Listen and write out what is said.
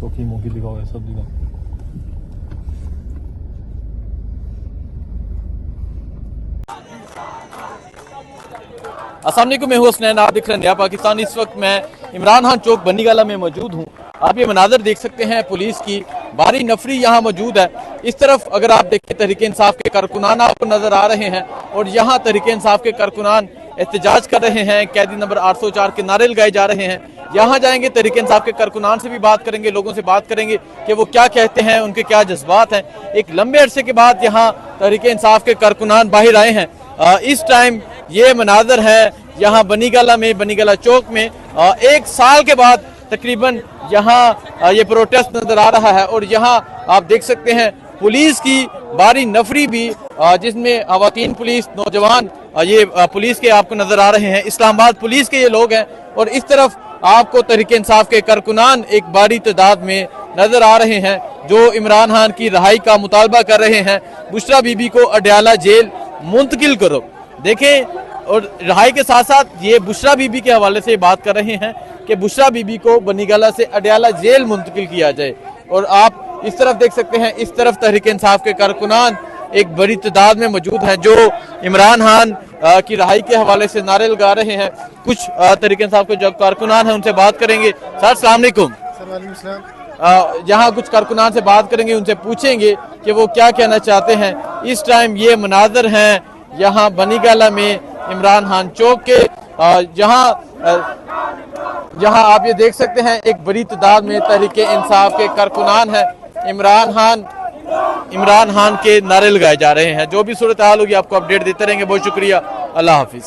चौकी मौकी दिखाओ, सब दिखाओ। अस्सलाम वालेकुम, मैं हूं हसनैन, आप दिख रहे हैं नया पाकिस्तान। इस वक्त मैं इमरान खान चौक बनीगाला में मौजूद हूं। आप ये मनाजर देख सकते हैं, पुलिस की भारी नफरी यहाँ मौजूद है। इस तरफ अगर आप देखें तहरीक इंसाफ के कारकुनान आपको नजर आ रहे हैं और यहाँ तहरीक इंसाफ के कारकुनान एहतजाज कर रहे हैं, कैदी नंबर 804 के नारे लगाए जा रहे हैं। यहाँ जाएंगे, तहरीक इंसाफ के कारकुनान से भी बात करेंगे, लोगों से बात करेंगे कि वो क्या कहते हैं, उनके क्या जज्बात हैं। एक लंबे अरसे के बाद यहाँ तहरीक इंसाफ के कारकुनान बाहर आए हैं। इस टाइम ये मनाजर है यहाँ बनीगाला में, बनीगाला चौक में। 1 साल के बाद तकरीबन यहाँ ये प्रोटेस्ट नजर आ रहा है और यहाँ आप देख सकते हैं पुलिस की भारी नफरी भी, जिसमें खवातीन पुलिस, नौजवान ये पुलिस के आपको नजर आ रहे हैं। इस्लामाबाद पुलिस के ये लोग हैं और इस तरफ आपको तहरीक इंसाफ के कारकुनान एक बड़ी तादाद में नजर आ रहे हैं जो इमरान खान की रिहाई का मुतालबा कर रहे हैं। बुशरा बीबी को अडयाला जेल मुंतकिल करो। देखें, और रिहाई के साथ साथ ये बुशरा बीबी के हवाले से बात कर रहे हैं कि बुशरा बीबी को बनीगाला से अडयाला जेल मुंतकिल किया जाए। और आप इस तरफ देख सकते हैं, इस तरफ तहरीक इंसाफ के कारकुनान एक बड़ी तादाद में मौजूद हैं जो इमरान खान की रिहाई के हवाले से नारे लगा रहे हैं। कुछ तहरीक इंसाफ के जो कारकुनान हैं उनसे बात करेंगे। सर अस्सलाम वालेकुम। यहाँ कुछ कारकुनान से बात करेंगे, उनसे पूछेंगे कि वो क्या कहना चाहते हैं। इस टाइम ये मनाजर हैं यहाँ बनीगाला में इमरान खान चौक के, जहाँ आप ये देख सकते हैं एक बड़ी तादाद में तहरीक इंसाफ के कारकुनान हैं। इमरान खान के नारे लगाए जा रहे हैं। जो भी सूरत हाल होगी आपको अपडेट देते रहेंगे। बहुत शुक्रिया, अल्लाह हाफिज।